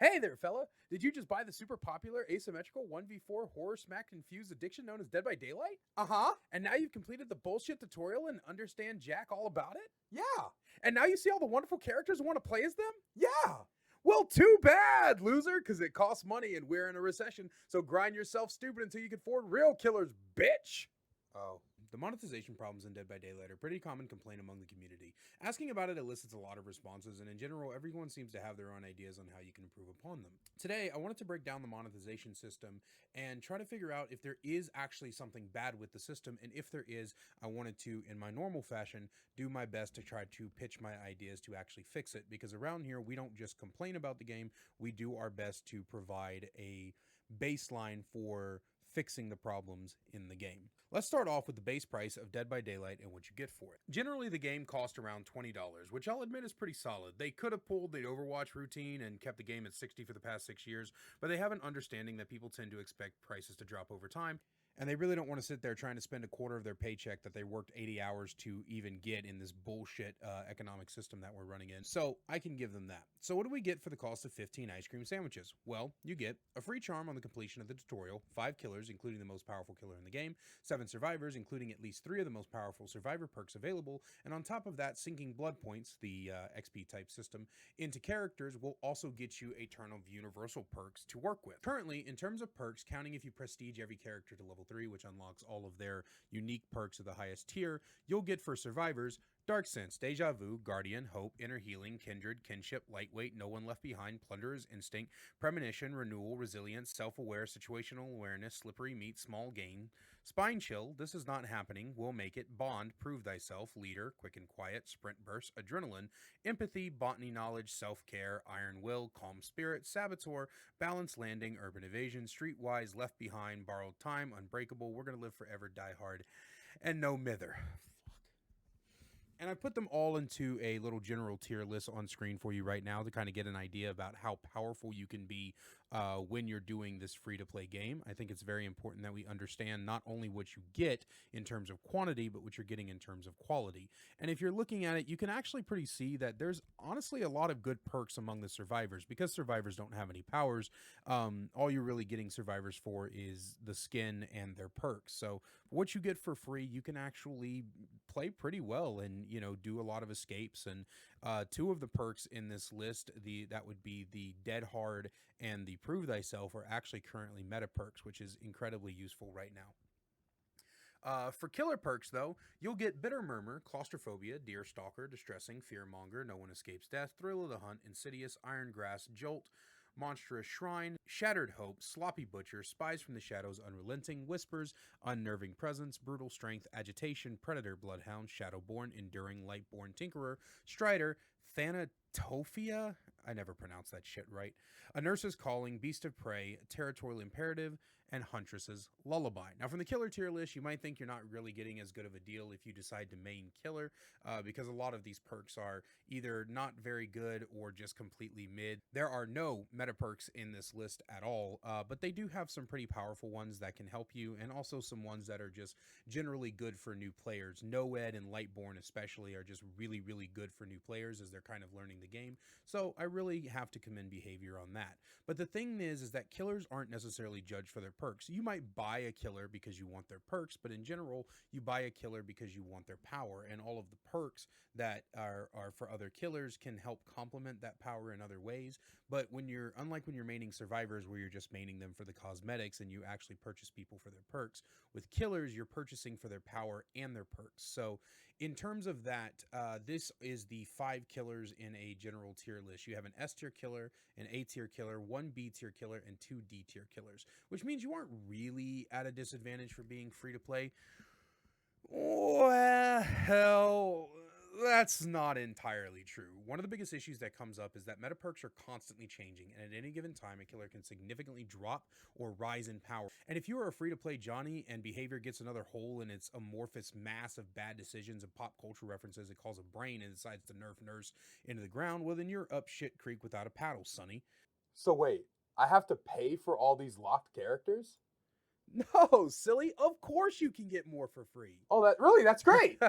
Hey there, fella. Did you just buy the super popular asymmetrical 1v4 horror smack confused addiction known as Dead by Daylight? Uh-huh. And now you've completed the bullshit tutorial and understand Jack all about it? Yeah. And now you see all the wonderful characters and want to play as them? Yeah. Well, too bad, loser, because it costs money and we're in a recession, so grind yourself stupid until you can afford real killers, bitch! Oh. The monetization problems in Dead by Daylight are a pretty common complaint among the community. Asking about it elicits a lot of responses, and in general, everyone seems to have their own ideas on how you can improve upon them. Today, I wanted to break down the monetization system and try to figure out if there is actually something bad with the system, and if there is, I wanted to, in my normal fashion, do my best to try to pitch my ideas to actually fix it, because around here, we don't just complain about the game, we do our best to provide a baseline for fixing the problems in the game. Let's start off with the base price of Dead by Daylight and what you get for it. Generally, the game cost around $20, which I'll admit is pretty solid. They could have pulled the Overwatch routine and kept the game at $60 for the past 6 years, but they have an understanding that people tend to expect prices to drop over time, and they really don't want to sit there trying to spend a quarter of their paycheck that they worked 80 hours to even get in this bullshit economic system that we're running in. So I can give them that. So what do we get for the cost of 15 ice cream sandwiches? Well, you get a free charm on the completion of the tutorial, 5 killers, including the most powerful killer in the game, 7 survivors, including at least 3 of the most powerful survivor perks available, and on top of that, sinking blood points, the XP type system, into characters will also get you a ton of universal perks to work with. Currently, in terms of perks, counting if you prestige every character to level 3, which unlocks all of their unique perks of the highest tier, you'll get for survivors Dark Sense, Deja Vu, Guardian, Hope, Inner Healing, Kindred, Kinship, Lightweight, No One Left Behind, Plunderer's Instinct, Premonition, Renewal, Resilience, Self-Aware, Situational Awareness, Slippery Meat, Small Gain, Spine Chill, This Is Not Happening, We'll Make It, Bond, Prove Thyself, Leader, Quick and Quiet, Sprint Burst, Adrenaline, Empathy, Botany Knowledge, Self-Care, Iron Will, Calm Spirit, Saboteur, Balanced Landing, Urban Evasion, Streetwise, Left Behind, Borrowed Time, Unbreakable, We're Gonna Live Forever, Die Hard, and No Mither. And I put them all into a little general tier list on screen for you right now to kind of get an idea about how powerful you can be when you're doing this free-to-play game. I think it's very important that we understand not only what you get in terms of quantity, but what you're getting in terms of quality. And if you're looking at it, you can actually pretty see that there's honestly a lot of good perks among the survivors. Because survivors don't have any powers, all you're really getting survivors for is the skin and their perks. So what you get for free, you can actually play pretty well and do a lot of escapes. And 2 of the perks in this list, that would be the Dead Hard and the Prove Thyself, are actually currently meta perks, which is incredibly useful right now. For killer perks, though, you'll get Bitter Murmur, Claustrophobia, Deer Stalker, Distressing, Fearmonger, No One Escapes Death, Thrill of the Hunt, Insidious, Iron Grass, Jolt, Monstrous Shrine, Shattered Hope, Sloppy Butcher, Spies from the Shadows, Unrelenting, Whispers, Unnerving Presence, Brutal Strength, Agitation, Predator, Bloodhound, Shadowborn, Enduring, Lightborn, Tinkerer, Strider, Thanatophia, I never pronounced that shit right, A Nurse's Calling, Beast of Prey, Territorial Imperative, and Huntress's Lullaby. Now, from the killer tier list, you might think you're not really getting as good of a deal if you decide to main killer, because a lot of these perks are either not very good or just completely mid. There are no meta perks in this list at all, but they do have some pretty powerful ones that can help you, and also some ones that are just generally good for new players. Noed and Lightborn especially are just really, really good for new players as they're kind of learning the game, so I really have to commend behavior on that. But the thing is that killers aren't necessarily judged for their perks. You might buy a killer because you want their perks, but in general, you buy a killer because you want their power, and all of the perks that are for other killers can help complement that power in other ways. But unlike when you're maining survivors where you're just maining them for the cosmetics and you actually purchase people for their perks, with killers, you're purchasing for their power and their perks. So in terms of that, this is the 5 killers in a general tier list. You have an S tier killer, an A tier killer, 1 B tier killer, and 2 D tier killers, which means you aren't really at a disadvantage for being free to play. Well, that's not entirely true. One of the biggest issues that comes up is that meta perks are constantly changing, and at any given time, a killer can significantly drop or rise in power. And if you are a free-to-play Johnny and behavior gets another hole in its amorphous mass of bad decisions and pop culture references it calls a brain and decides to nerf Nurse into the ground, well, then you're up shit creek without a paddle, sonny. So wait, I have to pay for all these locked characters? No, silly. Of course you can get more for free. Oh, that's great.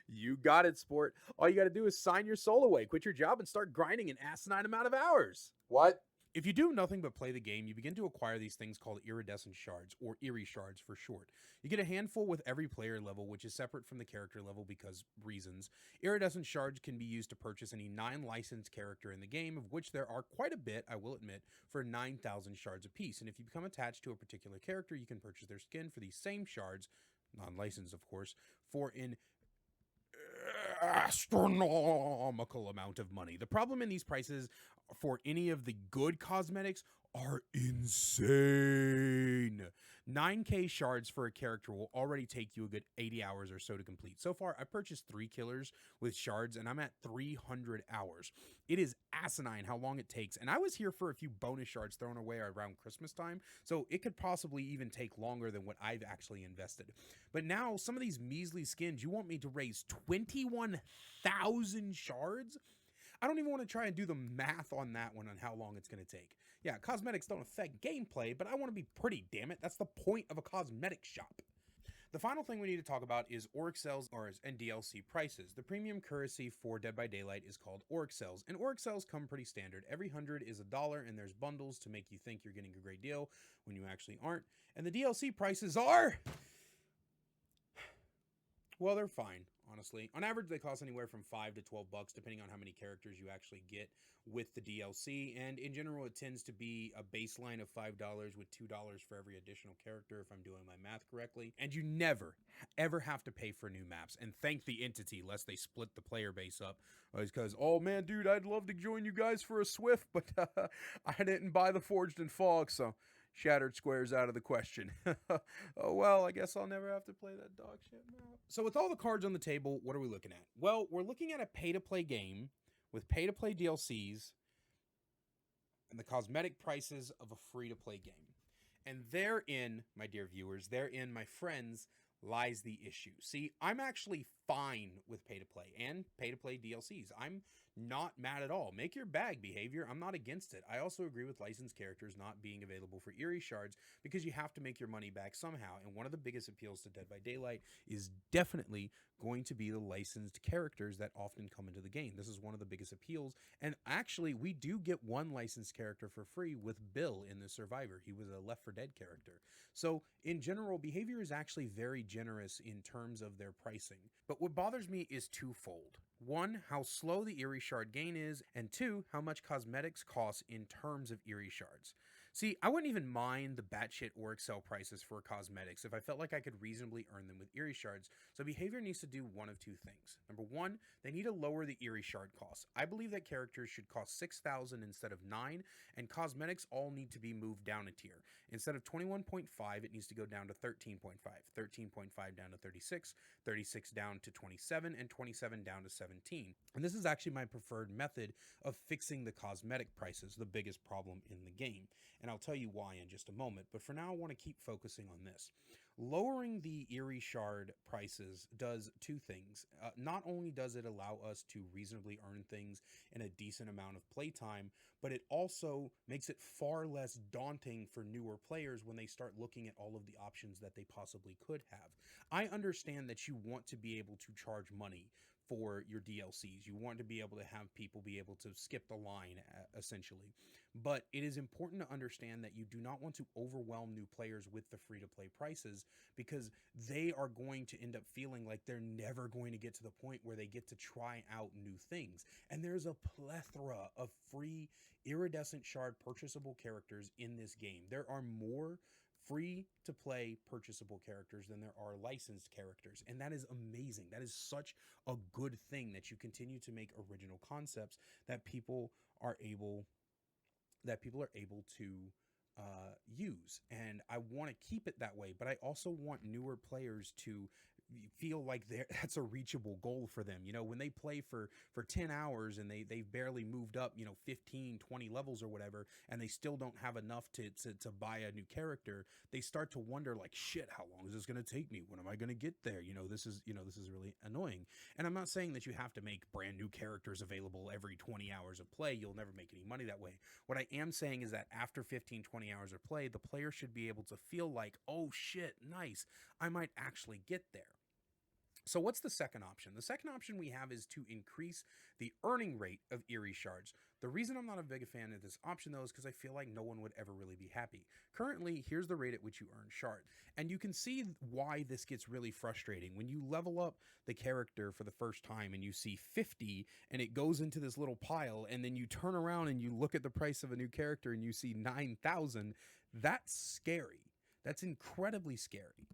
You got it, sport. All you got to do is sign your soul away, quit your job, and start grinding an asinine amount of hours. What? If you do nothing but play the game, you begin to acquire these things called iridescent shards, or eerie shards for short. You get a handful with every player level, which is separate from the character level because reasons. Iridescent shards can be used to purchase any 9 licensed character in the game, of which there are quite a bit, I will admit, for 9,000 shards apiece. And if you become attached to a particular character, you can purchase their skin for these same shards, non-licensed of course, for an astronomical amount of money. The problem in these prices for any of the good cosmetics are insane. 9k shards for a character will already take you a good 80 hours or so to complete. So far, I purchased 3 killers with shards and I'm at 300 hours. It is asinine how long it takes, and I was here for a few bonus shards thrown away around Christmas time, so it could possibly even take longer than what I've actually invested. But now, some of these measly skins, you want me to raise 21,000 shards? I don't even want to try and do the math on that one on how long it's going to take. Yeah, cosmetics don't affect gameplay, but I want to be pretty, damn it. That's the point of a cosmetic shop. The final thing we need to talk about is Auric Cells and DLC prices. The premium currency for Dead by Daylight is called Auric Cells, and Auric Cells come pretty standard. Every 100 is $1, and there's bundles to make you think you're getting a great deal when you actually aren't. And the DLC prices are... well, they're fine, honestly. On average, they cost anywhere from $5 to $12, depending on how many characters you actually get with the DLC. And in general, it tends to be a baseline of $5 with $2 for every additional character, if I'm doing my math correctly. And you never, ever have to pay for new maps. And thank the entity, lest they split the player base up. Because, oh man, dude, I'd love to join you guys for a Swift, but I didn't buy the Forged in Fog, so... Shattered Square's out of the question. Oh, well, I guess I'll never have to play that dog shit map. So with all the cards on the table, what are we looking at? Well, we're looking at a pay-to-play game with pay-to-play DLCs and the cosmetic prices of a free-to-play game. And therein, my dear viewers, therein, my friends, lies the issue. See, I'm actually fine with pay-to-play and pay-to-play DLCs. I'm not mad at all. Make your bag behavior. I'm not against it. I also agree with licensed characters not being available for eerie shards because you have to make your money back somehow. And one of the biggest appeals to Dead by Daylight is definitely going to be the licensed characters that often come into the game. This is one of the biggest appeals. And actually, we do get one licensed character for free with Bill in the Survivor. He was a Left 4 Dead character. So in general, behavior is actually very generous in terms of their pricing. But what bothers me is twofold. One, how slow the eerie shard gain is, and two, how much cosmetics cost in terms of eerie shards. See, I wouldn't even mind the batshit Auric Cell prices for cosmetics if I felt like I could reasonably earn them with eerie shards, so behavior needs to do one of two things. Number one, they need to lower the eerie shard costs. I believe that characters should cost 6,000 instead of 9, and cosmetics all need to be moved down a tier. Instead of 21.5, it needs to go down to 13.5, 13.5 down to 36, 36 down to 27, and 27 down to 17. And this is actually my preferred method of fixing the cosmetic prices, the biggest problem in the game. And I'll tell you why in just a moment, but for now I want to keep focusing on this. Lowering the eerie shard prices does two things. Not only does it allow us to reasonably earn things in a decent amount of playtime, but it also makes it far less daunting for newer players when they start looking at all of the options that they possibly could have. I understand that you want to be able to charge money for your DLCs. You want to be able to have people be able to skip the line, essentially. But it is important to understand that you do not want to overwhelm new players with the free-to-play prices because they are going to end up feeling like they're never going to get to the point where they get to try out new things. And there's a plethora of free iridescent shard purchasable characters in this game. There are more free to play purchasable characters than there are licensed characters, and that is amazing. That is such a good thing that you continue to make original concepts that people are able to use, and I want to keep it that way, but I also want newer players to feel like that's a reachable goal for them. You know, when they play for 10 hours and they've barely moved up, 15, 20 levels or whatever, and they still don't have enough to buy a new character, they start to wonder like, shit, how long is this going to take me? When am I going to get there? This is really annoying. And I'm not saying that you have to make brand new characters available every 20 hours of play. You'll never make any money that way. What I am saying is that after 15, 20 hours of play, the player should be able to feel like, oh shit, nice, I might actually get there. So what's the second option? The second option we have is to increase the earning rate of Eerie shards. The reason I'm not a big fan of this option though is because I feel like no one would ever really be happy. Currently, here's the rate at which you earn shard. And you can see why this gets really frustrating. When you level up the character for the first time and you see 50 and it goes into this little pile, and then you turn around and you look at the price of a new character and you see 9,000, that's scary. That's incredibly scary.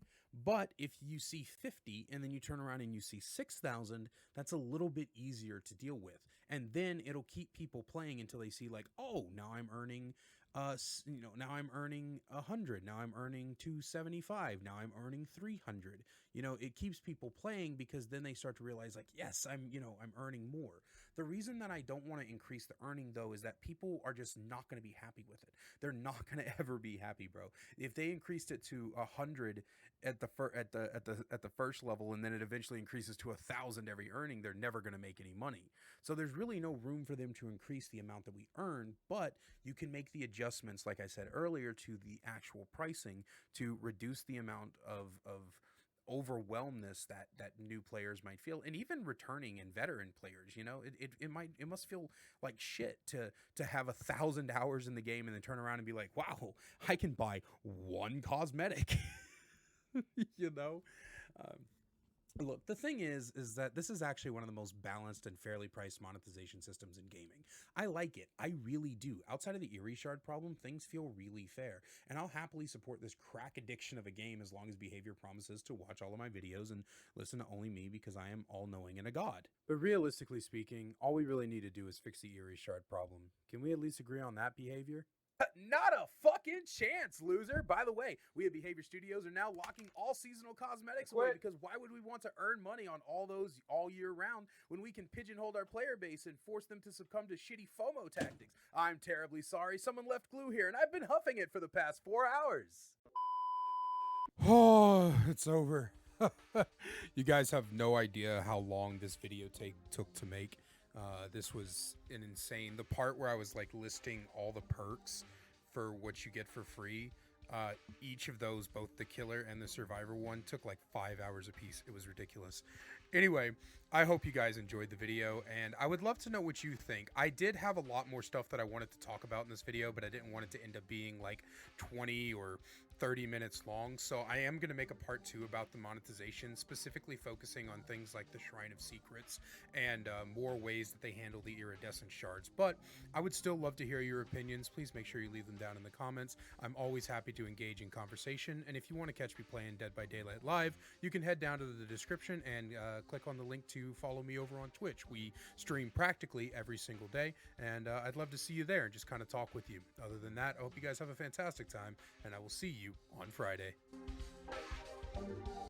But if you see 50 and then you turn around and you see 6,000, that's a little bit easier to deal with. And then it'll keep people playing until they see like, oh, now I'm earning now I'm earning 100, now I'm earning 275, now I'm earning 300. It keeps people playing because then they start to realize like, yes, I'm earning more. The reason that I don't want to increase the earning though is that people are just not going to be happy with it. They're not going to ever be happy, bro. If they increased it to 100 at the first level, and then it eventually increases to 1,000 every earning, they're never going to make any money. So there's really no room for them to increase the amount that we earn, but you can make the adjustments, like I said earlier, to the actual pricing to reduce the amount of overwhelmness that new players might feel, and even returning and veteran players. It must feel like shit to have 1,000 hours in the game and then turn around and be like, wow, I can buy one cosmetic. you know um, Look, the thing is that this is actually one of the most balanced and fairly priced monetization systems in gaming. I like it. I really do. Outside of the Eerie Shard problem, things feel really fair, and I'll happily support this crack addiction of a game as long as behavior promises to watch all of my videos and listen to only me because I am all-knowing and a god. But realistically speaking, all we really need to do is fix the Eerie Shard problem. Can we at least agree on that behavior? Not a fucking chance, loser. By the way, we at Behavior Studios are now locking all seasonal cosmetics away, because why would we want to earn money on all those all year round when we can pigeonhole our player base and force them to succumb to shitty FOMO tactics? I'm terribly sorry. Someone left glue here and I've been huffing it for the past 4 hours. Oh, it's over. You guys have no idea how long this video took to make. This was an insane. The part where I was like listing all the perks for what you get for free, each of those, both the killer and the survivor one, took like 5 hours a piece. It was ridiculous. Anyway, I hope you guys enjoyed the video, and I would love to know what you think. I did have a lot more stuff that I wanted to talk about in this video, but I didn't want it to end up being like 20 or 30 minutes long, so I am going to make a part 2 about the monetization, specifically focusing on things like the Shrine of Secrets and more ways that they handle the iridescent shards. But I would still love to hear your opinions. Please make sure you leave them down in the comments. I'm always happy to engage in conversation, and if you want to catch me playing Dead by Daylight live, you can head down to the description and click on the link to follow me over on Twitch. We stream practically every single day, and I'd love to see you there and just kind of talk with you. Other than that, I hope you guys have a fantastic time, and I will see you on Friday.